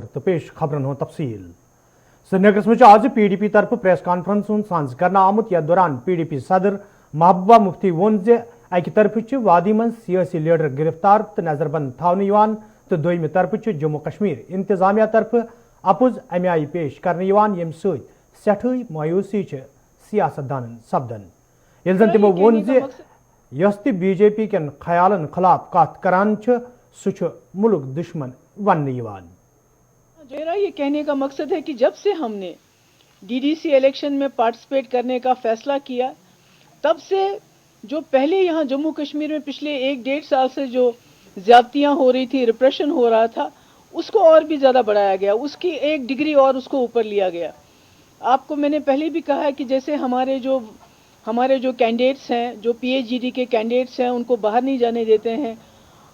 तकर तो पेश खबरन हो तफसील। श्रीनगर में आज PDP तरफ प्रेस कॉन्फ्रेंस सांस कर आमुत यथ दौरान PDP सदर महबूबा मुफ्ती वोन जे अकि तरफ वादी मं सियासी लीडर गिरफ्तार तो नजरबंद थावन तो दोयमि तरफ जम्मू कश्मीर इंतजामिया तरफ अपुज अमे आई पेश कर यम सठई मायूसी सियासतदान सपदन ये जन तमो वोन जे यस BJP कन ख्यालन खिलाफ कत करान सह मुल्क दुश्मन वन। मेरा ये कहने का मकसद है कि जब से हमने DDC इलेक्शन में पार्टिसिपेट करने का फैसला किया तब से जो पहले यहाँ जम्मू कश्मीर में पिछले 1-1.5 साल से जो ज्यादतियाँ हो रही थी, रिप्रेशन हो रहा था, उसको और भी ज़्यादा बढ़ाया गया, उसकी एक डिग्री और उसको ऊपर लिया गया। आपको मैंने पहले भी कहा है कि जैसे हमारे जो कैंडिडेट्स हैं, जो PhD के कैंडिडेट्स हैं, उनको बाहर नहीं जाने देते हैं,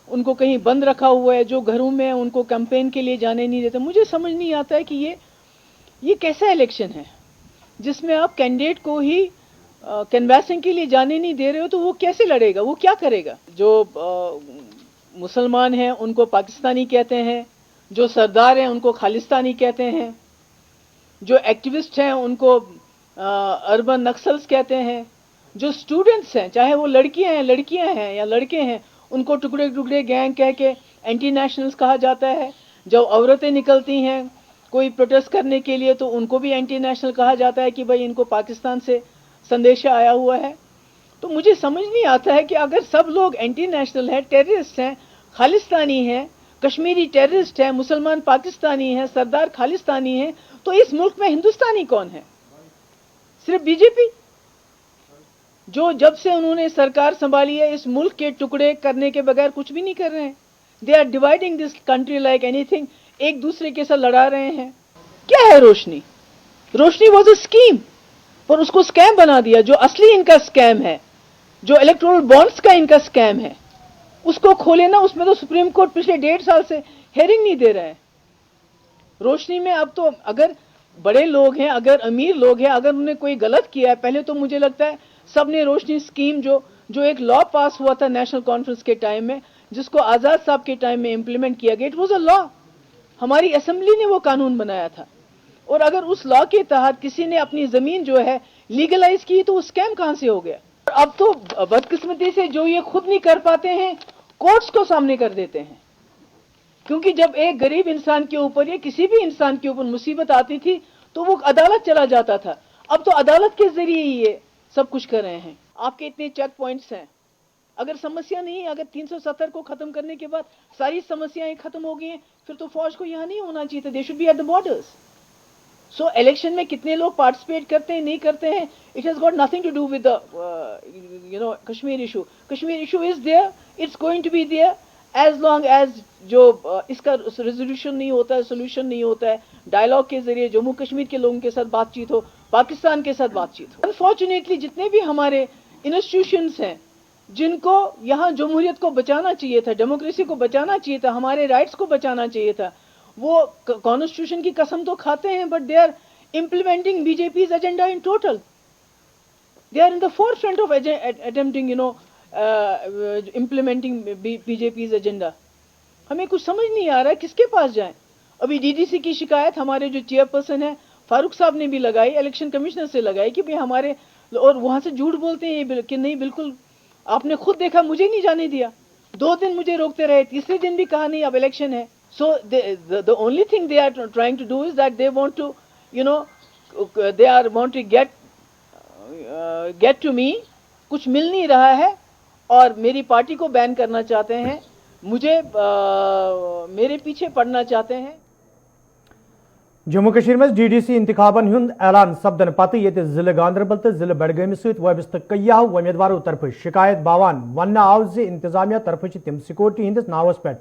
उनको कहीं बंद रखा हुआ है, जो घरों में उनको कैंपेन के लिए जाने नहीं देते। मुझे समझ नहीं आता है कि ये कैसा इलेक्शन है जिसमें आप कैंडिडेट को ही कैनवासिंग के लिए जाने नहीं दे रहे हो, तो वो कैसे लड़ेगा, वो क्या करेगा। जो मुसलमान हैं उनको पाकिस्तानी कहते हैं, जो सरदार हैं उनको खालिस्तानी कहते हैं, जो एक्टिविस्ट हैं उनको अर्बन नक्सल्स कहते हैं, जो स्टूडेंट्स हैं चाहे वो लड़कियां हैं या लड़के हैं, उनको टुकड़े टुकड़े गैंग कह के एंटी नेशनल्स कहा जाता है। जब औरतें निकलती हैं कोई प्रोटेस्ट करने के लिए तो उनको भी एंटी नेशनल कहा जाता है कि भाई इनको पाकिस्तान से संदेशा आया हुआ है। तो मुझे समझ नहीं आता है कि अगर सब लोग एंटी नेशनल हैं, टेररिस्ट हैं, खालिस्तानी हैं, कश्मीरी टेररिस्ट हैं, मुसलमान पाकिस्तानी हैं, सरदार खालिस्तानी हैं, तो इस मुल्क में हिंदुस्तानी कौन है? सिर्फ BJP, जो जब से उन्होंने सरकार संभाली है इस मुल्क के टुकड़े करने के बगैर कुछ भी नहीं कर रहे हैं। They are dividing this country like anything, एक दूसरे के साथ लड़ा रहे हैं। क्या है रोशनी? रोशनी वॉज अ स्कीम, पर उसको स्कैम बना दिया। जो असली इनका स्कैम है, जो इलेक्टोरल बॉन्ड्स का इनका स्कैम है, उसको खोले ना। उसमें तो सुप्रीम कोर्ट पिछले 1.5 साल से हेयरिंग नहीं दे रहा है। रोशनी में अब तो अगर बड़े लोग हैं, अगर अमीर लोग हैं, अगर उन्होंने कोई गलत किया है, पहले तो मुझे लगता है सबने रोशनी स्कीम जो एक लॉ पास हुआ था नेशनल कॉन्फ्रेंस के टाइम में, जिसको आजाद साहब के टाइम में इंप्लीमेंट किया गया, इट वाज अ लॉ। हमारी असेंबली ने वो कानून बनाया था। और अगर उस लॉ के तहत किसी ने अपनी जमीन जो है लीगलाइज की तो वो स्कैम कहां से हो गया? अब तो बदकिस्मती से जो ये खुद नहीं कर पाते हैं, कोर्ट्स को सामने कर देते हैं। क्योंकि जब एक गरीब इंसान के ऊपर या किसी भी इंसान के ऊपर मुसीबत आती थी तो वो अदालत चला जाता था। अब तो अदालत के जरिए ही ये सब कुछ कर रहे हैं। आपके इतने चेक पॉइंट्स हैं, अगर समस्या नहीं, अगर 370 को खत्म करने के बाद सारी समस्याएं खत्म हो गई हैं, फिर तो फौज को यहां नहीं होना चाहिए था। They should be at the borders. So election में कितने लोग पार्टिसिपेट करते हैं, नहीं करते हैं, it has got nothing to do with the Kashmir issue. Kashmir issue is there, it's going to be there as long as जो इसका रेजोल्यूशन नहीं होता है, सोल्यूशन नहीं होता है, डायलॉग के जरिए जम्मू कश्मीर के लोगों के साथ बातचीत हो, पाकिस्तान के साथ बातचीत हो। अनफॉर्चुनेटली जितने भी हमारे इंस्टीट्यूशंस हैं जिनको यहाँ जमहूरियत को बचाना चाहिए था, डेमोक्रेसी को बचाना चाहिए था, हमारे राइट्स को बचाना चाहिए था, वो कॉन्स्टिट्यूशन की कसम तो खाते हैं, but they are implementing BJP's agenda in total. They are in the forefront of attempting, implementing BJP's agenda. हमें कुछ समझ नहीं आ रहा है किसके पास जाएं। अभी DDC की शिकायत हमारे जो चेयरपर्सन है फारूक साहब ने भी लगाई, इलेक्शन कमिश्नर से लगाई कि भाई हमारे, और वहां से झूठ बोलते हैं कि नहीं बिल्कुल आपने खुद देखा, मुझे नहीं जाने दिया, 2 दिन मुझे रोकते रहे, तीसरे दिन भी कहा नहीं अब इलेक्शन है। So the only thing they are trying to do is that they want to, want to get to me, कुछ मिल नहीं रहा है और मेरी पार्टी को बैन करना चाहते हैं, मुझे मेरे पीछे पड़ना चाहते हैं। जम्मू कश्मीर में DDC इंतखाबन हुंद ऐलान सपदन पत्त ये जिले गांधरबल तो जिले बडगाम सहित वाबस्त कय्या उम्मीदवारों तरफ शिकायत बावान वन आव जे इंतजामिया तरफ तम सिक्योरिटी हंदिस नावस पे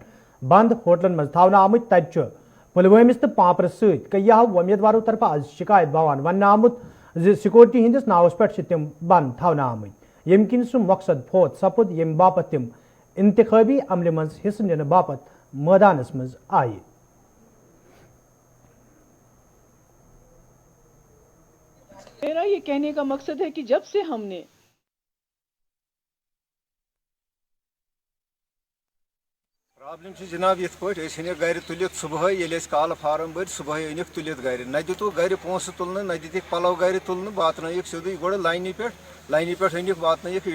बंद होटलन मज थावना आमुत तत पुलवामिस तो पापरस सहित कय्या उम्मीदवारों तरफ आज शिकायत बावान वन आमुत सिक्योरिटी हंदिस नावस पे तम बंद थावना आमुत यम किन सह मकसद फोत सपुद यम बापत तम इंतखाबी अमल मज हिस्स निन बापत मैदानस मज आये। मेरा ये कहने का मकसद है कि जब से हमने جناب یت پٲٹھۍ أسۍ أنِکھ گرِ تُلِتھ صبحٲے ییٚلہِ أسۍ کالہٕ فارم بٔرۍ صبحٲے أنِکھ تُلِتھ گرِ نہ دِتُکھ گرِ پونٛسہٕ تُلنہٕ نہ دِتِکھ پَلو گرِ تُلنہٕ واتنٲیِکھ سیوٚدُے گۄڈٕ لاینہِ پٮ۪ٹھ أنِکھ واتنٲیِکھ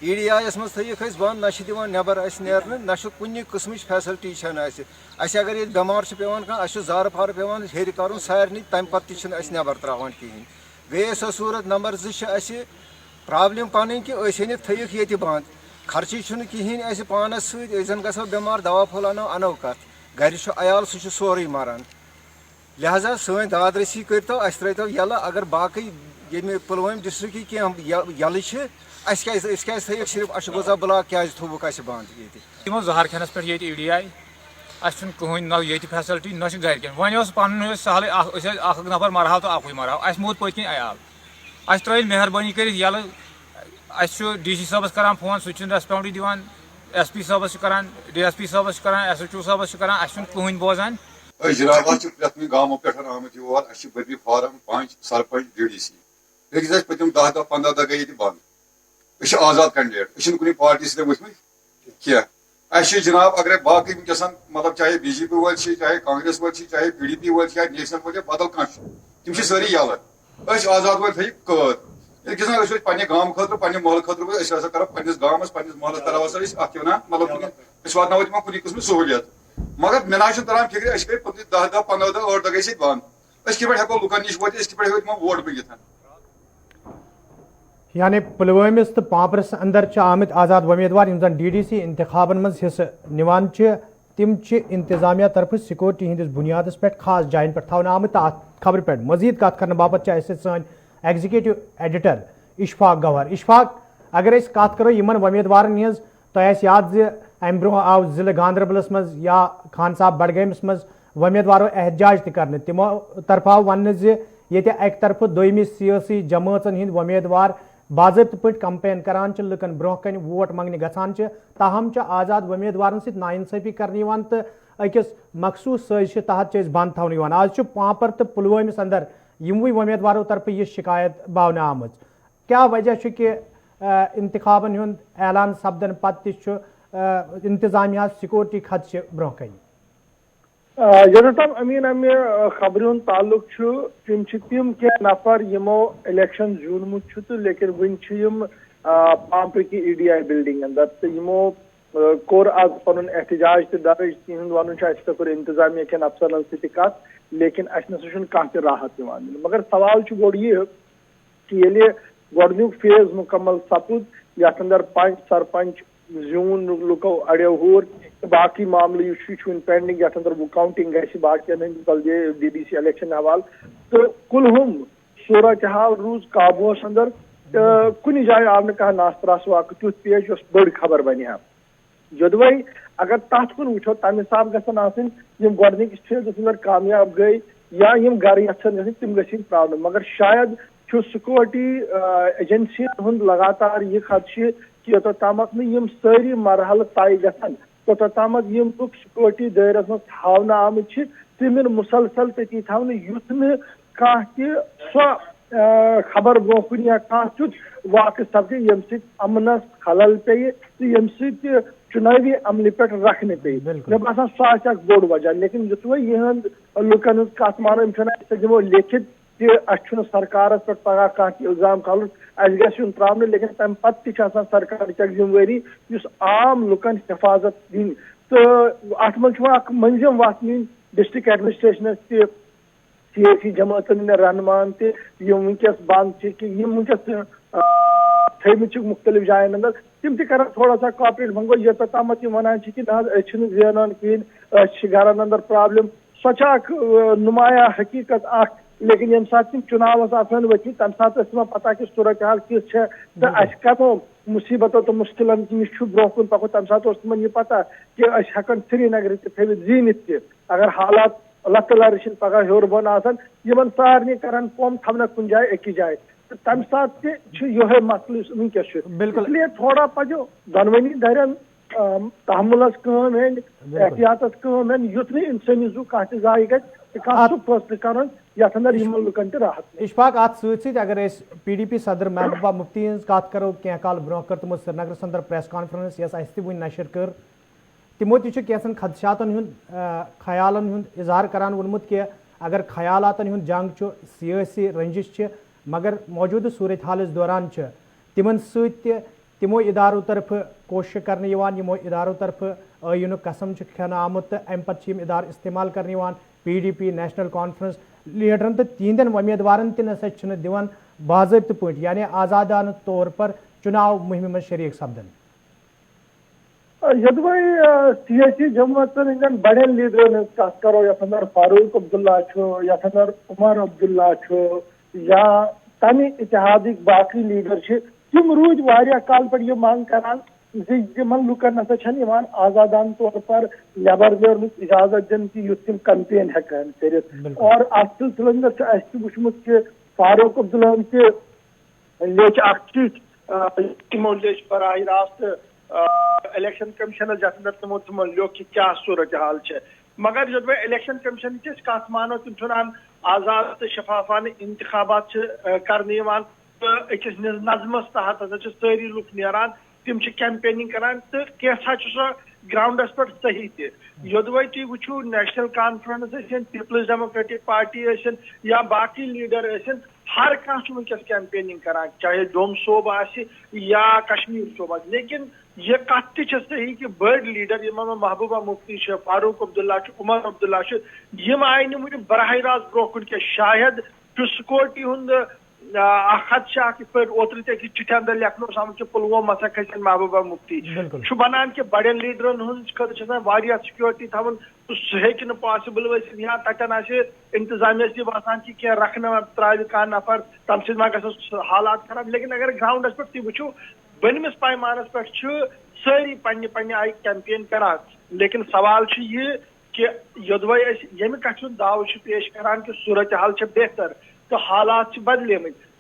EDI یَس منٛز تھٲیِکھ أسۍ بنٛد نہ چھِ دِوان نٮ۪بر اَسہِ نیرنہٕ نہ چھُ کُنہِ قٕسمٕچ فیسلٹی چھَنہٕ اَسہِ اگر ییٚتہِ بٮ۪مار چھُ پیٚوان کانٛہہ اَسہِ چھُ زارٕ پارٕ پیٚوان ہیٚرِ کَرُن سارنٕے تَمہِ پَتہٕ تہِ چھِنہٕ اَسہِ نٮ۪بر ترٛاوان کِہیٖنۍ گٔیے سۄ صوٗرت نمبر 2 چھِ اَسہِ پرٛابلِم پَنٕنۍ کہِ أسۍ أنِکھ تھٲیِکھ ییٚتہِ بنٛد خرچی چھُنہٕ کِہیٖنۍ اَسہِ پانَس سۭتۍ أسۍ زَن گژھو بٮ۪مار دوا پھوٚل اَنو کَتھ گرِ چھُ عیال سُہ چھُ سورُے مَران لہذا سٲنۍ داد رٔسی کٔرۍتو اَسہِ ترٛٲیتو یَلہٕ اگر باقٕے ییٚمہِ پُلوٲمۍ ڈِسٹرٛکٕکۍ کینٛہہ یَلہٕ چھِ أسۍ کیٛازِ تھٲیِکھ صرف اَشہٕ بُلاک کیٛازِ تھوٚوُکھ اَسہِ بنٛد ییٚتہِ تِمو زہر کھٮ۪نَس پٮ۪ٹھ ییٚتہِ EDI اَسہِ چھُنہٕ کٕہٕنۍ نہ ییٚتہِ فیسلٹی نہ چھِ گرِکٮ۪ن وۄنۍ اوس پَنُن سہلٕے أسۍ ٲسۍ اکھ نفر مَرہاو تہٕ اَکُے مَرہاو اَسہِ موٗد پٔتۍ کِنۍ عیال اَسہِ ترٛٲوِنۍ مہربٲنی کٔرِتھ یَلہٕ اَسہِ چھُ DC صٲبَس کران فون سُہ چھُنہٕ ریسپانٛڈٕے دِوان SP صٲبَس چھِ کران DSP صٲبَس چھِ کران SHO صٲبَس چھِ کران اَسہِ چھُنہٕ کٕہٕنۍ بوزان جناب اَسہِ چھِ پرٛٮ۪تھ کُنہِ گامو پٮ۪ٹھ آمٕتۍ یور اَسہِ چھِ بٔرمٕتۍ فارم پنٛچ سرپنچ DDC أکِس اَسہِ پٔتِم 10 دۄہ 15 دۄہ گٔے ییٚتہِ بنٛد أسۍ چھِ آزاد کینڈِڈیٹ أسۍ چھِنہٕ کُنہِ پارٹی سۭتۍ ؤتھمٕتۍ کینٛہہ اَسہِ چھِ جناب اگرے باقٕے وٕنکیٚس مطلب چاہے BJP وٲلۍ چھِ چاہے کانگریس وٲلۍ چھِ چاہے PDP وٲلۍ چھِ یا نیشنل وٲلۍ یا بدل کانٛہہ چھُ تِم چھِ سٲری یَلہٕ أسۍ آزاد وٲلۍ تھٲیِکھ قٲد ییٚلہِ کہِ أسۍ ٲسۍ پننہِ گامہٕ خٲطرٕ پننہِ محلہٕ خٲطرٕ أسۍ ہسا کرو پننِس گامس پننِس محلس تراوو ہسا أسۍ اَتھ وَنان مطلب أسۍ واتناوو تِمن کُنہِ قٕسمٕچ سہوٗلیت مگر مےٚ نہ حظ چھُنہٕ تران فِکرِ أسۍ گٔے 10 دۄہ 15 دۄہ 8 دۄہ گٔے أسۍ ییٚتہِ بنٛد أسۍ کِتھ پٲٹھۍ ہٮ۪کو لُکن نِش وٲتِتھ أسۍ کِتھ پٲٹھۍ ہٮ۪کو تِمن ووٹ مٔنگِتھ یعنی پُلوٲمِس تہٕ پامپرس اندر چھِ آمٕتۍ آزاد وۄمیدوار یِم زن DDC انتخابن منٛز حصہٕ نِوان چھِ تِم چھِ انتظامیہ طرفہٕ سکیورٹی ہٕنٛدِس بُنیادس پٮ۪ٹھ خاص جاین پٮ۪ٹھ تھاونہٕ آمٕتۍ تہٕ اَتھ خبرِ پٮ۪ٹھ مزیٖد کتھ کرنہٕ باپتھ چھِ اَسہِ سٲنۍ ایگزیکٹو ایڈیٹر اشفاق گوہر اشفاق اگر أسۍ کتھ کرو یِمن وۄمیدوارن ہٕنٛز تۄہہِ آسہِ یاد زِ امہِ برونٛہہ آو ضلعہٕ گاندربلس منٛز یا خان صاحب بڈگٲمِس منٛز وۄمیدوارو احتجاج تہِ کرنہٕ تِمو طرفہٕ آو وننہٕ زِ ییٚتہِ اکہِ طرفہٕ دوٚیمہِ سیٲسی جمٲژن ہٕنٛدۍ وۄمیدوار باضٲبطہٕ پٲٹھۍ کمپین کران چھِ لُکن برونٛہہ کنہِ ووٹ منٛگنہِ گژھان چھِ تاہم چھِ آزاد وۄمیدوارن سۭتۍ نااِنصٲفی کرنہٕ یِوان تہٕ أکِس مخصوٗص سٲزشہِ تحت چھِ أسۍ بنٛد تھاونہٕ یِوان آز چھُ پانٛپر تہٕ پُلوٲمِس اندر یِموٕے وۄمیدوارو طرفہٕ یہِ شکایت باونہٕ آمٕژ کیٛاہ وجہ چھُ کہِ انتخابن ہُنٛد اعلان سپدن پتہٕ تہِ چھُ انتظامیہ سکیورٹی خدشہِ برونٛہہ کنہِ صاحب امین امہِ خبرِ ہُنٛد تعلق چھُ تِم چھِ تِم کینٛہہ نفر یِمو الیکشن زیوٗنمُت چھُ تہٕ لیکن وُنہِ چھِ یِم پامپرٕکہِ EDI بِلڈِنگ اندر تہٕ یِمو کوٚر آز پنُن احتجاج تہِ درٕج تِہُنٛد ونُن چھُ اَسہِ ہسا کوٚر انتظامیہ کٮ۪ن افسرن سۭتۍ تہِ کتھ لیکن اَسہِ نسا چھُنہٕ کانٛہہ تہِ راحت یِوان دِنہٕ مگر سوال چھُ گۄڈٕ یہِ کہِ ییٚلہِ گۄڈنیُک فیز مُکمل سپُد یتھ اندر پنٛچ سرپنچ زیوٗن لُکو اڑیو ہور تہٕ باقٕے معاملہٕ یُس چھُ یہِ چھُ وُنہِ پینڈنگ یتھ اندر کاؤنٹنگ گژھِ باقین ہٕنٛدۍ DDC الیکشن حوالہٕ تہٕ کُلہُم صوٗرت حال روٗز قابوٗوس اندر تہٕ کُنہِ جایہِ آو نہٕ کانٛہہ ناستراس واقعہٕ تیُتھ پیش یۄس بٔڑ خبر بنہِ ہا جدوے اگر تتھ کُن وٕچھو تمہِ حساب گژھن آسٕنۍ یِم گۄڈنِکِس فیزس اندر کامیاب گٔے یا یِم گرٕ یژھان گژھٕنۍ تِم گژھن پرٛاونہٕ مگر شاید چھُ سکیورٹی ایجنسین ہُنٛد لگاتار یہِ خدشہِ کہِ یوٚتتھ تامتھ نہٕ یِم سٲری مرحلہٕ طے گژھن توٚتتھ تامتھ یِم لُکھ سکیورٹی دٲیرس منٛز تھاونہٕ آمٕتۍ چھِ تِم یِن مُسلسل تٔتی تھاونہٕ یُتھ نہٕ کانٛہہ تہِ سۄ خبر برونٛہہ کُن یا کانٛہہ تیُتھ واقعہٕ سپدِ ییٚمہِ سۭتۍ امنس خلل پیٚیہِ تہٕ ییٚمہِ سۭتۍ تہِ چُنٲوی عملہِ پٮ۪ٹھ رکھنہٕ پیٚیہِ مےٚ باسان سُہ آسہِ اکھ بوٚڑ وجہ لیکن یُتھُے یِہنٛد لُکن ہٕنٛز کتھ مانو یِم چھِنہٕ أسۍ دِمو لیکھِتھ کہِ اَسہِ چھُنہٕ سرکارس پٮ۪ٹھ پگاہ کانٛہہ تہِ اِلزام کھالُن اَسہِ گژھِ یُن ترٛاونہٕ لیکن تمہِ پتہٕ تہِ چھِ آسان سرکارٕچ اکھ ذِمہٕ وٲری یُس عام لُکن حفاظت دِنۍ تہٕ اتھ منٛز چھُ وۄنۍ اکھ مٔنٛزِم وتھ نِنۍ ڈسٹرکٹ ایڈمنسٹریشنس تہِ سیٲسی جماعتن ہٕنٛدٮ۪ن رہنُمان تہِ یِم وٕنکیٚس بنٛد چھِ کہِ یِم وٕنکیٚس تھٲیمٕتۍ چھِکھ مُختٔلِف جاین اندر تِم تہِ کرن تھوڑا سا کاپریٹ وۄنۍ گوٚو یوٚتتھ تامتھ یِم ونان چھِ کہِ نہ حظ أسۍ چھِنہٕ زینان کِہینۍ أسۍ چھِ گرن اندر پرابلم سۄ چھِ اکھ نُمایاں حقیٖقت اکھ لیکن ییٚمہِ ساتہٕ تِم چُناوس آسان ؤتھمٕتۍ تمہِ ساتہٕ ٲس تِمن پتہ کہِ صوٗرت حال کِژھ چھےٚ تہٕ اَسہِ کتھو مُصیبتو تہٕ مُشکِلن نِش چھُ برونٛہہ کُن پکُن تمہِ ساتہٕ اوس تِمن یہِ پتہ کہِ أسۍ ہٮ۪کن سرینگرٕ تہِ تھٲوِتھ زیٖنِتھ تہِ اگر حالات اللہ تعالیٰ رٔچھِنۍ پگاہ ہیوٚر بۄن آسان یِمن سارنٕے کرن پوٚم تھاونکھ کُنہِ جایہِ أکِس جایہِ تہٕ تمہِ ساتہٕ تہِ چھُ یِہوے مسلہٕ یُس وٕنکیٚس چھُ اس لیے تھوڑا پزیو دۄنوٕنی دَرٮ۪ن تحمُلس کٲم ہیٚنۍ احتِیاطس کٲم ہیٚنۍ یُتھ نہٕ اِنسٲنی زُو کانٛہہ تہِ ضایہِ گژھِ تہٕ کانٛہہ سُہ فٲصلہٕ کرُن یتھ اندر یِمن لُکن تہِ راحت اشفاق اتھ سۭتۍ سۭتۍ اگر أسۍ PDP صدر محبوبہ مفتی ہٕنٛز کتھ کرو کینٛہہ کال برونٛہہ کٔر تِمو سرینگرس اندر پریس کانفرنس یۄس اَسہِ تہِ وُنہِ نشر کٔر तिमो ति कैसन खदशातन हुंद ख्यालन हुंद इजहार करान वोनमुत कि अगर ख्यालातन हुंद जंग छु सियासी रंजिश छ मगर मौजूदा सूरत हालस दौरान छ तिमन सत्य तिमो इदारों तरफ कोशिश करने यमो इदारों तरफ अयुन कसम खेन आमुत अम पे इदार इस्तेमाल करने PDP नेशनल कॉन्फ्रेंस लीडरन तो तिहंदन उम्मीदवारन तसा दिवान बाज़ाब्त पे यानी आज़ादाना तौर पर चुनाव मुहिम में शरीक सपदन यदि सियासी जमातन इन बड़े लीडरन कत करो यथ अंदर फारूक अब्दुल्ला यथ अंदर उमर अब्दुल्ला या तमि इतिहादिक बाकी लीडर तम रूद वारिया काल पर यह मांग करान जिमन लुकन नसा आजादान तौर पर नबर नेरन इजाजत दिन कि युथ तिम कैंपेन हेकान कर और अत सिलसिले अंदर वुचमुत कि फारूक अब्दुल्ला लेच तमो लेच बराह रास्त इलेक्शन कमीशन जत अंदर तमो लिख कि क्या सूरत हाल मगर जब इलेक्शन कमीशन कत मानो तम आजाद तो शफाफान इंतखाबात करने अकिस नज़मस तहत हसा सारी लुक नान तम कैंपेनिंग करान तो कैसा सो ग्राउंडस पे सही तोदवे तुम वो नेशनल कॉन्फ्रेंस पीपल्स डेमोक्रेटिक पार्टी या बाकी लीडर हर कह वनकस कैंपेनिंग करान चाहे डोम सोब या कश्मीर सोब लेकिन यह कत सही कि बड़ लीडर यम महबूबा मुफ्ती फारूक अब्दुल्ला उमर अब्दुल्ला आय नमुत बराह रास्त ब्रो कुन शायद सिक्योरिटी हुंद खदशा ओतर चिट्ठी अंदर लिखनो आमुत पुलवामा हसा खसन महबूबा मुफ्ती बनान कि बड़े लीडरन हज सिक्योरिटी थवन सह हे पॉसिबल वह या तटन इंतजामिया बसान कि क्या रखना त्राव कह नफर तम सा ग हालात खराब लेकिन अगर ग्राउंडस पे तुम वो बनमिस पैमानस पे सारी पन्ने आई कैंपेन करान लेकिन सवाल यह कि योदवे ये कथ दाव पेश करान कि सूरत हाल बेहतर तो हालात बदले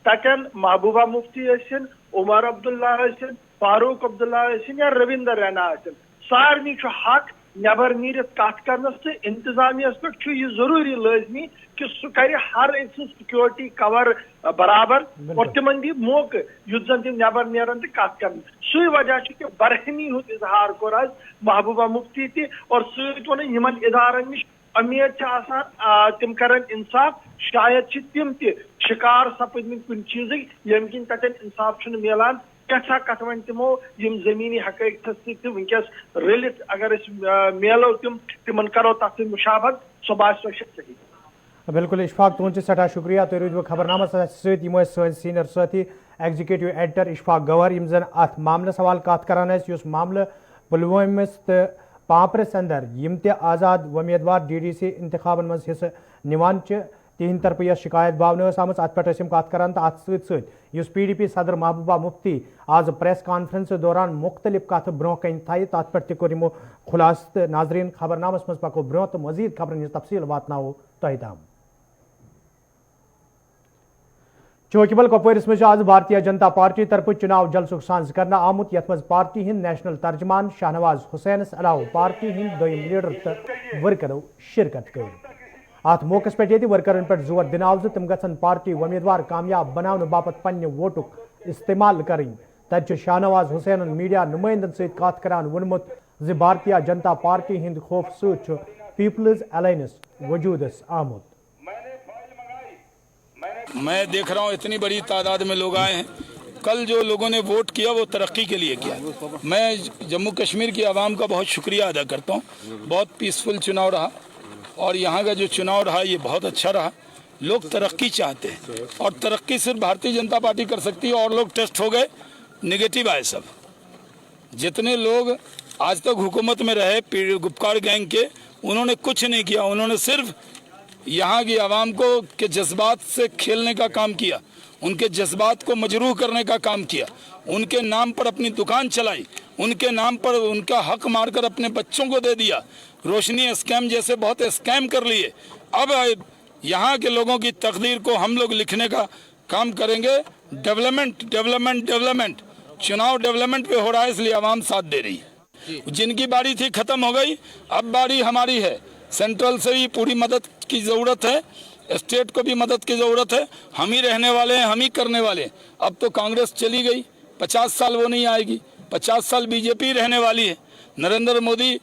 तटन महबूबा मुफ्ती उमर अब्दुल्ला फारूक अब्दुल्ला या रविंदर रैना सारे हक नबर नीर कत करनस तो इंतजामिया पे यह जरूरी लाजमी कि सह कर हर एक सिक्योरिटी कवर बराबर और तिमन दी मौके युद्ध जन तम नबर नेरन तो कत कर सही वजह कि बरहमी हुंद इजहार कोर आज महबूबा मुफ्ती ति और सत वन इदारन नश उम्मीद तम करन इंसाफ शायद तम शिकार सपदम कुन चीज यम किन तटन इंसाफ मिलान कैसा कथ वन तमो यम जमीनी हकीकत वनकस रलित अगर मेलो तिमन करो तथ मुशाबत सो बासो सही बिल्कुल इशफाक तुहद सठा शुक्रिया तुम रूद खबरनामा सो सीनियर साथी एग्जीक्यूटिव एडिटर इशफाक गवर यम जन अत मामलस हवाल कत करान मामल पुलवामस तो पापरस अंदर यम ते आज़ाद उम्मीदवार DDC इंतखाबन मज हिस्सा निवान तिहंद तरफ यह शिकायत बावन आमत अत पे कत करान तो अत सत PDP सदर महबूबा मुफ्ती आज प्रेस कॉन्फ्रेंस दौरान मुख्तलिफ कथ ब्रो कन थी तथ पे तमो खुलास तो नाजरीन खबरनामस मज पको ब्रो तो मजीद खबरन हज तफसील वातनाओ तह तम चौकीबल कपवरिस मज आज भारतीय जनता पार्टी तरफ चुनाव जलसुक सांज करना आमुत यथ मज पार्टी हिंद नेशनल तर्जमान शाहनवाज हुसैनस अलाव पार्टी हिंद दोयम लीडर तो वर्करों शिरकत कर अत मौके पे वर्करन पे जोर दिन आव तम गन पार्टी उम्मीदवार कामयाब बनाने बापत पन्ने वोटुक इस्तेमाल करें तत शाहनवाज हुसैन मीडिया नुमाइंदन सत कत करान वोनमुत ज भारतीय जनता पार्टी हिंद खौफ सत पीपल्स अलायंस वजूदस आमुत। मैं देख रहा हूँ इतनी बड़ी तादाद में लोग आए हैं। कल जो लोगों ने वोट किया वो तरक्की के लिए किया। मैं जम्मू कश्मीर की आवाम का बहुत शुक्रिया अदा करता हूँ। बहुत पीसफुल चुनाव रहा और यहाँ का जो चुनाव रहा ये बहुत अच्छा रहा। लोग तरक्की चाहते हैं और तरक्की सिर्फ भारतीय जनता पार्टी कर सकती है और लोग टेस्ट हो गए, निगेटिव आए सब। जितने लोग आज तक हुकूमत में रहे गुपकार गैंग के, उन्होंने कुछ नहीं किया। उन्होंने सिर्फ यहाँ की आवाम को के जज्बात से खेलने का काम किया, उनके जज्बात को मजरूह करने का काम किया, उनके नाम पर अपनी दुकान चलाई, उनके नाम पर उनका हक मारकर अपने बच्चों को दे दिया। रोशनी स्कैम जैसे बहुत स्कैम कर लिए। अब यहाँ के लोगों की तकदीर को हम लोग लिखने का काम करेंगे। डेवलपमेंट डेवलपमेंट डेवलपमेंट, चुनाव डेवलपमेंट पे हो रहा है, इसलिए आवाम साथ दे रही है। जिनकी बारी थी खत्म हो गई, अब बारी हमारी है। सेंट्रल से भी पूरी मदद की ज़रूरत है, स्टेट को भी मदद की ज़रूरत है। हम ही रहने वाले हैं, हम ही करने वाले हैं। अब तो कांग्रेस चली गई, 50 साल वो नहीं आएगी, 50 साल बीजेपी रहने वाली है। नरेंद्र मोदी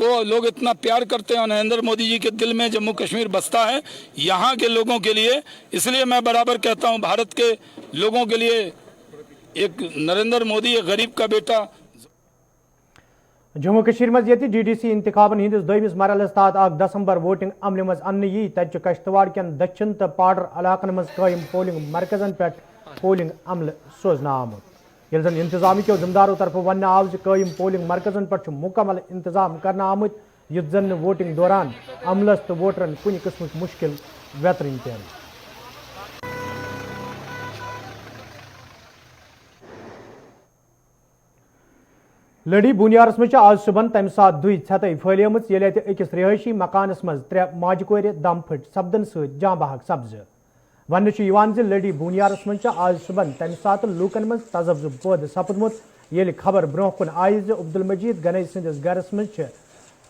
को लोग इतना प्यार करते हैं और नरेंद्र मोदी जी के दिल में जम्मू कश्मीर बसता है यहाँ के लोगों के लिए। इसलिए मैं बराबर कहता हूँ भारत के लोगों के लिए एक नरेंद्र मोदी एक गरीब का बेटा। जम्मू कश्मीर मज ये DDC इंतखाबन हंदिस दोयमिस मरहलस तहत 8 दिसंबर वोटिंग अमल मज अन्न यी तत कश्तवाड़ कन दक्षिण तो पाडर इलाकन मज कायम पोलिंग मरकजन पे पोलिंग अमल सोजन आमुत यह इंतजामिया जिम्मेदारों तरफ वन आव कायम पोलिंग मरकजन पे मुकम्मल इंतजाम करना आमुत युत जन वोटिंग दौरान अमलस तो वोटरन कुन किस्म मुश्किल वेतरन पे। लड़ी बुनियारस में आज सुबह तम सात दुई छत फैलम अकिस रिहायशी मकानस मज 3 माज कोर दम फट सपदन जाँ बहक सब्ज वन लड़ी बुनियारस में आज सुबह तम सात लूकन मज तजब्जुब पौध सपदमुत ये खबर ब्रोह कुन आई अब्दुल मजीद गनई सदिस गरस में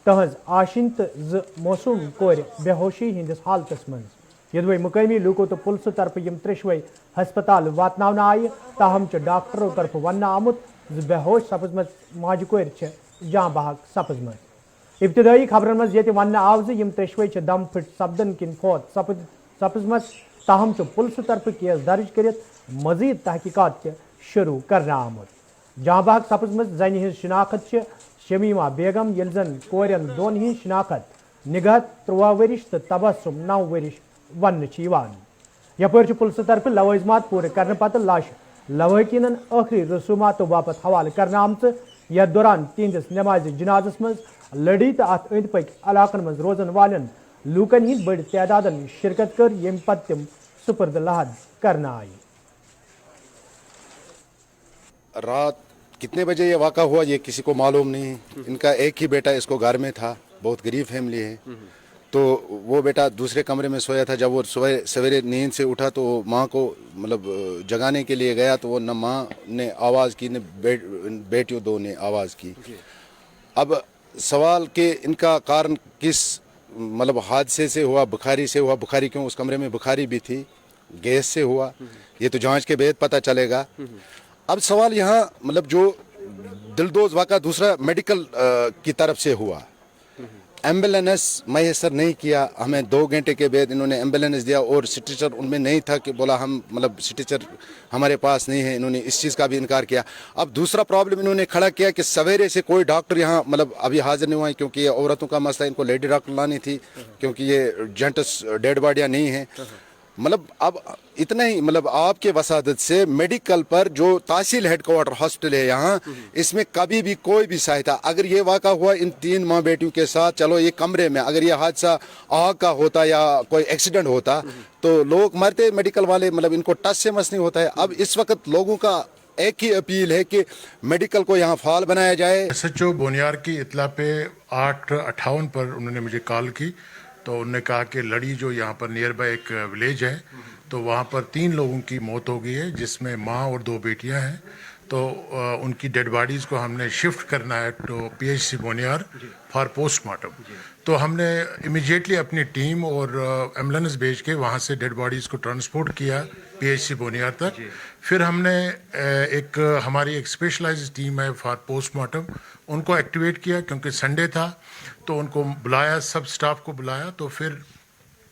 तहज आशिन तो मौसूम कोर बेहोशी हंदिस हालतस मज यदि मुकामी लूको तो पुलिस तरफ यम त्रेशवे हस्पताल वातन आय ताहम डॉक्टरों तरफ वन आमुत बेहोश सपजम माज कोर जाँ बहक सपजम। इब्तदाई खबरन मज ये वन आव यम त्रेशवे दम फट सपदन किन फौत सपजम ताहम पुलिस तरफ केस दर्ज कर मजीद तहकीकात शुरू करना आमुत। जाँ बहक सपजम जन हज शिनाखत शमीमा बेगम ये जन कोरन दोन हज शिनाखत निगहत 13 वरिश तो तबस्सुम 9 वरिश वन यपर पुलिस तरफ लवाजमात पूरे करने पत लाश लवाकिन आखिरी रसूमात बापत हवाल करना आमत यथ दौरान तिहंदिस नमाज जनाजस मज लड़ी तो अत अंद पक इलाकन मज रोजन वालन लूकन हंद बड़ तादादन शिरकत कर यम पत तम सुपर्द लहद करना आई। रात कितने बजे ये वाक़ा हुआ ये किसी को मालूम नहीं। इनका एक ही बेटा इसको घर में था, बहुत गरीब फैमिली है, तो वो बेटा दूसरे कमरे में सोया था। जब वो सवेरे नींद से उठा तो माँ को मतलब जगाने के लिए गया तो वो न माँ ने आवाज़ की न बेटियों दो ने आवाज़ की। अब सवाल कि इनका कारण किस मतलब हादसे से हुआ, बुखारी से हुआ, बुखारी क्यों, उस कमरे में बुखारी भी थी, गैस से हुआ, ये तो जांच के बाद पता चलेगा। अब सवाल यहाँ मतलब जो दिलदोज वाक़ा दूसरा मेडिकल की तरफ से हुआ, एम्बुलेंस मैसर नहीं किया हमें। 2 घंटे के बाद इन्होंने एम्बुलेंस दिया और स्ट्रेचर उनमें नहीं था कि बोला हम मतलब स्ट्रेचर हमारे पास नहीं है, इन्होंने इस चीज़ का भी इनकार किया। अब दूसरा प्रॉब्लम इन्होंने खड़ा किया कि सवेरे से कोई डॉक्टर यहाँ मतलब अभी हाजिर नहीं हुआ है, क्योंकि ये औरतों का मसला, इनको लेडी डॉक्टर लानी थी क्योंकि ये जेंट्स डेड बॉडियाँ नहीं हैं। मतलब अब इतना ही मतलब आपके वसादत से मेडिकल पर जो तहसील हेडक्वार्टर हॉस्पिटल है यहाँ, इसमें कभी भी कोई भी सहायता, अगर ये वाक़ा हुआ इन 3 माँ बेटियों के साथ, चलो ये कमरे में अगर ये हादसा आग का होता या कोई एक्सीडेंट होता तो लोग मरते, मेडिकल वाले मतलब इनको टच से मस नहीं होता है। अब इस वक्त लोगों का एक ही अपील है कि मेडिकल को यहाँ फाल बनाया जाए। SHO बोनियार की इतला पे 8:58 पर उन्होंने मुझे कॉल की, तो उन्होंने कहा कि लड़ी जो यहाँ पर नियर बाय एक विलेज है, तो वहाँ पर 3 लोगों की मौत हो गई है, जिसमें माँ और 2 बेटियाँ हैं। तो उनकी डेड बॉडीज़ को हमने शिफ्ट करना है तो PHC बोनियार फॉर पोस्टमार्टम। तो हमने इमीडिएटली अपनी टीम और एम्बुलेंस भेज के वहाँ से डेड बॉडीज़ को ट्रांसपोर्ट किया PHC बोनियार तक। फिर हमने हमारी एक स्पेशलाइज्ड टीम है फॉर पोस्टमार्टम, उनको एक्टिवेट किया क्योंकि संडे था, तो उनको बुलाया, सब स्टाफ को बुलाया। तो फिर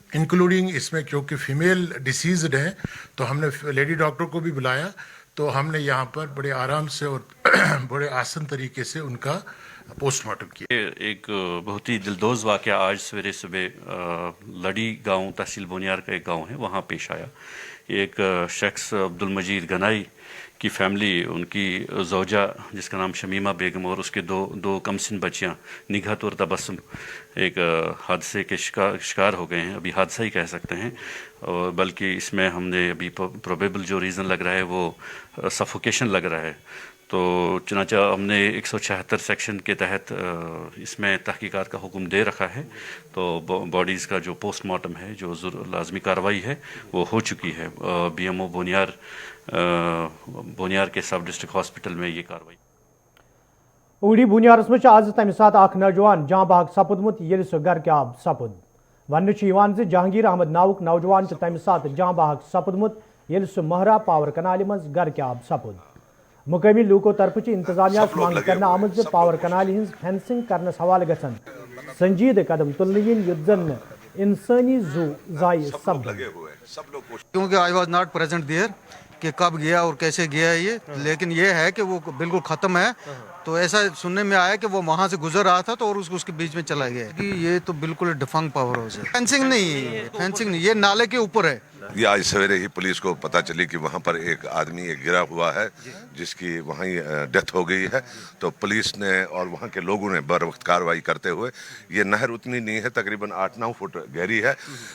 इंक्लूडिंग इसमें क्योंकि फीमेल डिसीज्ड हैं तो हमने लेडी डॉक्टर को भी बुलाया। तो हमने यहाँ पर बड़े आराम से और बड़े आसान तरीके से उनका पोस्टमार्टम किया। एक बहुत ही दिलदोज वाक़या आज सवेरे सुबह लड़ी गांव तहसील बोनियार का एक गांव है वहाँ पेश आया। एक शख्स अब्दुल मजीद गनाई की फैमिली, उनकी ज़ौजा जिसका नाम शमीमा बेगम और उसके दो कमसिन बच्चियाँ निगहत और तबस्सुम एक हादसे के शिकार हो गए हैं। अभी हादसा ही कह सकते हैं, और बल्कि इसमें हमने अभी प्रोबेबल जो रीज़न लग रहा है वो सफोकेशन लग रहा है। तो चुनांचा हमने 176 सेक्शन के तहत इसमें तहकीकात का हुक्म दे रखा है। तो बॉडीज़ का जो पोस्टमार्टम है, जो लाजमी कार्रवाई है वो हो चुकी है। BMO बोनियार के सब डिस्ट्रिक्ट हॉस्पिटल में ये कार्रवाई। उड़ी बुनियारस में आज तम सात अख नौजवान जाँ बहक सपदमुत ये सह घर क्या सपद। वन जहांगीर अहमद नावुक नौजवान तम सात जाँ बहक सपदमुत ये सह महरा पावर कनाल मज घर क्या सपद। مقامی لوکو طرف انتظامیہ مانگ کرنا آمت پاور کنالہ ہز فینسنگ کرنس حوالہ گژھن سنجیدہ قدم تلنہ ین یُتھ زن انسانی زو ضائع سپدن. کیونکہ I was not present there کہ کب گیا اور کیسے گیا ہے یہ، لیکن یہ ہے کہ وہ بالکل ختم ہے. تو ایسا سننے میں آیا کہ وہ وہاں سے گزر رہا تھا تو اور اس کے بیچ میں چلا گیا. یہ تو بالکل ڈیفنگ پاور ہاؤس ہے. فینسنگ نہیں، یہ نالے کے اوپر ہے. یہ آج سویرے ہی پولیس کو پتہ چلی کہ وہاں پر ایک آدمی گرا ہوا ہے جس کی وہاں ڈیتھ ہو گئی ہے. تو پولیس نے اور وہاں کے لوگوں نے بر وقت کارروائی کرتے ہوئے، یہ نہر اتنی نہیں ہے، تقریباً 8-9 فٹ گہری ہے،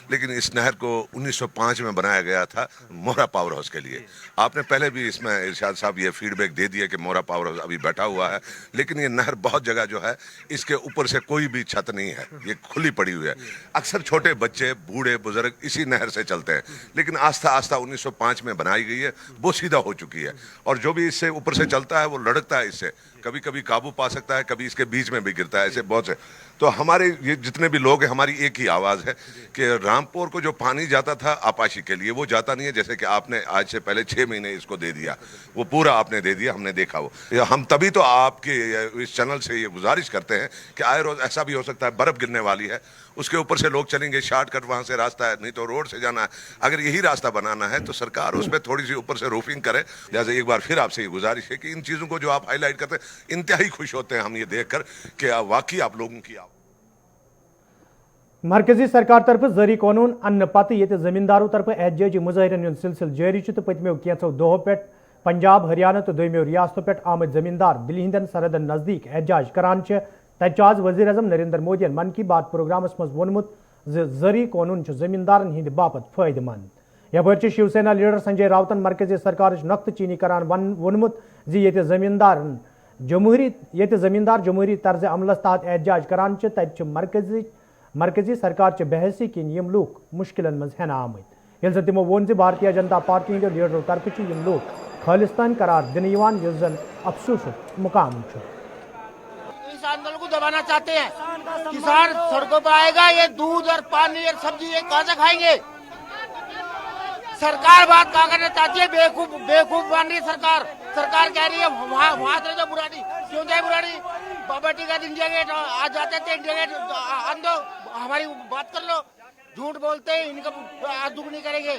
لیکن اس نہر کو 1905 میں بنایا گیا تھا موہرا پاور ہاؤس کے لیے. آپ نے پہلے بھی اس میں ارشاد صاحب یہ فیڈ بیک دے دیا کہ موہرا پاور ہاؤس ابھی بیٹھا ہوا ہے، لیکن یہ نہر بہت جگہ جو ہے اس کے اوپر سے کوئی بھی چھت نہیں ہے، یہ کھلی پڑی ہوئی ہے. اکثر چھوٹے بچے، بوڑھے بزرگ اسی نہر سے چلتے ہیں، لیکن آہستہ آہستہ 1905 میں بنائی گئی ہے، وہ سیدھا ہو چکی ہے. اور جو بھی اس سے اوپر سے چلتا ہے وہ لڑکتا ہے اس سے، کبھی کبھی قابو پا سکتا ہے، کبھی اس کے بیچ میں بھی گرتا ہے. ایسے بہت سے. تو ہمارے یہ جتنے بھی لوگ ہیں، ہماری ایک ہی آواز ہے کہ رامپور کو جو پانی جاتا تھا آپاشی کے لیے وہ جاتا نہیں ہے. جیسے کہ آپ نے آج سے پہلے 6 مہینے اس کو دے دیا، وہ پورا آپ نے دے دیا، ہم نے دیکھا. وہ ہم تبھی تو آپ کے اس چینل سے یہ گزارش کرتے ہیں کہ آئے روز ایسا بھی ہو سکتا ہے برف گرنے والی ہے، اس کے اوپر سے لوگ چلیں گے، شارٹ کٹ وہاں سے راستہ ہے، نہیں تو روڈ سے جانا ہے. اگر یہی راستہ بنانا ہے تو سرکار اس پہ تھوڑی سی اوپر سے روفنگ کرے. لہٰذا ایک بار پھر آپ سے یہ گزارش ہے کہ ان چیزوں کو جو آپ ہائی لائٹ کرتے ہیں، انتہائی خوش ہوتے ہیں ہم یہ دیکھ کر کہ واقعی آپ لوگوں کی مرکزی سرکار طرف زرعی قانون ان پتہ یہ زمینداروں طرف احتجاجی مظاہرن ہند سلسلہ جاری تو پتمو کینچو دہو پہ پنجاب ہریانہ تو دویمو ریاستوں پہ آمد زمیندار دلی ہندن سرحدن نزدیک احتجاج کران تتہ آز وزیر اعظم نریندر مودی من کی بات پروگرامس مز وونمت زرعی قانون زمیندارن ہند باپت فائدہ مند. یپر شیو سینا لیڈر سنجے راوتن مرکزی سرکار نقطہ چینی کران وونمت یہ زمیندار جمہوری طرز عملس تحت احتجاج کران تت مرکزی سرکار بحثی کن یم لوگ مشکلن مز ہینہ آمت. یل زن تمو وون بھارتیہ جنتا پارٹی ہند لیڈرو طرف یم لوگ خالستان قرار دن یس زن افسوس مقام. کسان دل کو دبانا چاہتے ہیں. کسان سڑکوں پہ آئے گا، یہ دودھ اور پانی اور سبزی یہ کہاں سے کھائیں گے؟ سرکار بات کہاں کرنا چاہتی ہے؟ بیوقوف بن رہی ہے سرکار. سرکار کہہ رہی ہے وہاں سے جو براڑی کیوں جائے براڑی بابٹی کا انڈیا گیٹ آ جاتے تھے، انڈیا گیٹ آندو ہماری بات کر لو. جھوٹ بولتے ہیں، ان کا دگنی کریں گے.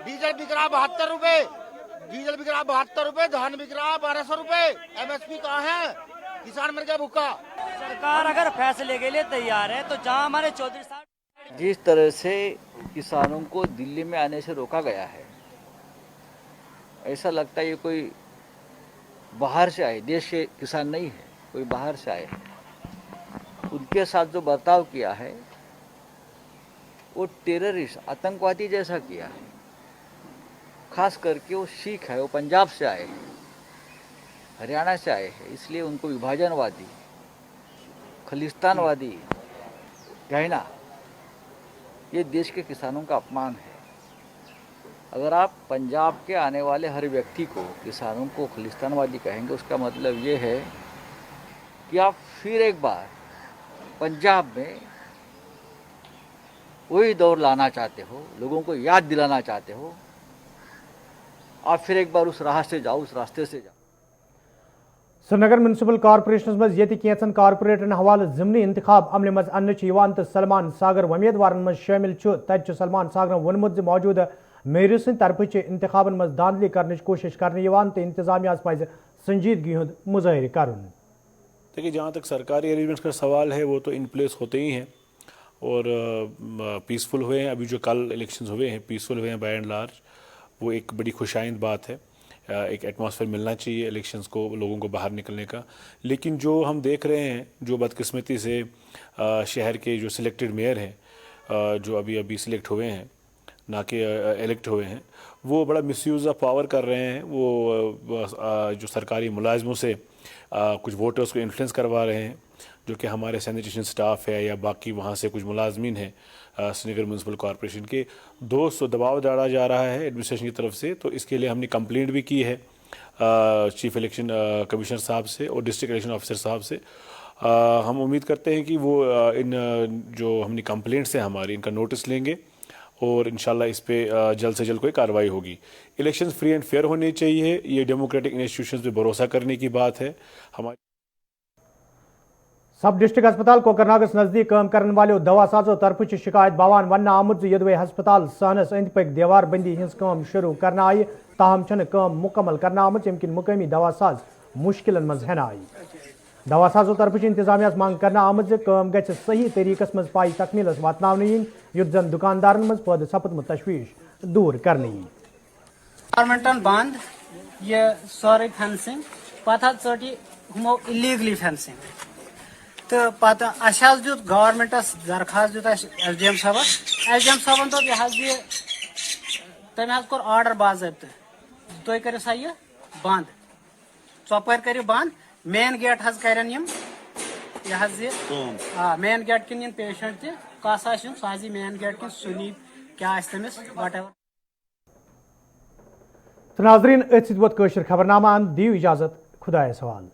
ڈیزل بک رہا 72 روپے، ڈیزل بک رہا 72 روپے، دھان بک رہا 1200 روپے. ایم ایس پی کہاں ہے؟ کسان مر گیا بھوکا. سرکار اگر فیصلے کے لیے تیار ہے تو جہاں ہمارے چودھری صاحب جس طرح سے کسانوں کو دلی میں آنے سے روکا گیا ہے، ایسا لگتا ہے یہ کوئی باہر سے آئے، دیش کے کسان نہیں ہے، کوئی باہر سے آئے. ان کے ساتھ جو برتاؤ کیا ہے وہ ٹیررسٹ، آتنکوادی جیسا کیا ہے. خاص کر کے وہ سکھ ہے، وہ پنجاب سے آئے ہیں، ہریانہ سے آئے ہیں، اس لیے ان کو وبھاجن وادی، خالستان وادی کہنا یہ دیش کے کسانوں کا اپمان ہے. اگر آپ پنجاب کے آنے والے ہر ویکتی کو، کسانوں کو خالستان وادی کہیں گے، اس کا مطلب یہ ہے کہ آپ پھر ایک بار پنجاب میں وہی دور لانا چاہتے ہو، لوگوں کو یاد دلانا چاہتے ہو. آپ پھر ایک بار اس راہ سے جاؤ، اس راستے سے جاؤ. سری نگر میونسپل کارپوریشن مز یہ کینچن کارپوریٹرن حوالہ ضمنی انتخاب عمل مز ان تو سلمان ساگر امیدوارن مز شامل تت سلمان ساگر وونمت موجودہ میئر سند طرف انتخابن مز دھاندلی کرنے کوشش کرنے تو انتظامیہ پز سنجیدگی ہند مظاہرہ کرن. دیکھیے، جہاں تک سرکاری ارینجمنٹس کا سوال ہے وہ تو ان پلیس ہوتے ہی ہیں اور پیسفل ہوئے ہیں. ابھی جو کل الیکشنز ہوئے ہیں پیسفل ہوئے ہیں بائی اینڈ لارج، وہ ایک بڑی خوشائند بات ہے. ایک ایٹماسفیئر ملنا چاہیے الیکشنز کو، لوگوں کو باہر نکلنے کا. لیکن جو ہم دیکھ رہے ہیں، جو بدقسمتی سے شہر کے جو سلیکٹڈ میئر ہیں، جو ابھی سلیکٹ ہوئے ہیں، نہ کہ الیکٹ ہوئے ہیں، وہ بڑا مس یوز آف پاور کر رہے ہیں. وہ جو سرکاری ملازموں سے کچھ ووٹرز کو انفلوئنس کروا رہے ہیں، جو کہ ہمارے سینیٹیشن سٹاف ہے یا باقی وہاں سے کچھ ملازمین ہیں سری نگر میونسپل کارپوریشن کے. دباؤ ڈالا جا رہا ہے ایڈمنسٹریشن کی طرف سے. تو اس کے لیے ہم نے کمپلینٹ بھی کی ہے چیف الیکشن کمشنر صاحب سے اور ڈسٹرکٹ الیکشن آفیسر صاحب سے. ہم امید کرتے ہیں کہ وہ ان جو ہم نے کمپلینٹس ہیں ہماری، ان کا نوٹس لیں گے और इंशाल्लाह इस पे जल्द से जल्द कोई कार्रवाई होगी। इलेक्शंस फ्री एंड फेयर होने चाहिए, ये डेमोक्रेटिक इंस्टीट्यूशंस पे भरोसा करने की बात है। हमारी सब डिस्ट्रिक्ट अस्पताल कोकरनागस नजदीक काम करने वाले दवा साजों तरफ शिकायत बवान वन आमुत यदवे हस्पताल सहनस अंद पक दीवार बंदी हज काम शुरू करना आई, ताहम काम मुकम्मल करना आमुत यम किन मुकामी दवा साज मुश्किल मज हेन आई। दवा साजों तरफ इंतजामिया मांग करना आमुत काम गि सही तरीकस मज पाई तकमीलस वातन इन युत जन दुकानदारन मज पद सपदमुत तशवीश दूर करने यी। गवर्नमेंटन बंद ये सारे फेंसिंग पत टी हमो इलीगली फेंसिंग तो पत दुत गवर्नमेंटस दरखास्त दुत SDM साहबन दोप यह तम कोर आर्डर बाज़ाब्त तुम करो सा यह बंद चौपर करो बंद मेन गेट करन यह मेन गेट किन पेशेंट तस सह मेन गेट किन सुनी क्या तमिस वट एवर। तो नाजरीन अथ खबरनामा दियो इजाजत, खुदायस हवाल।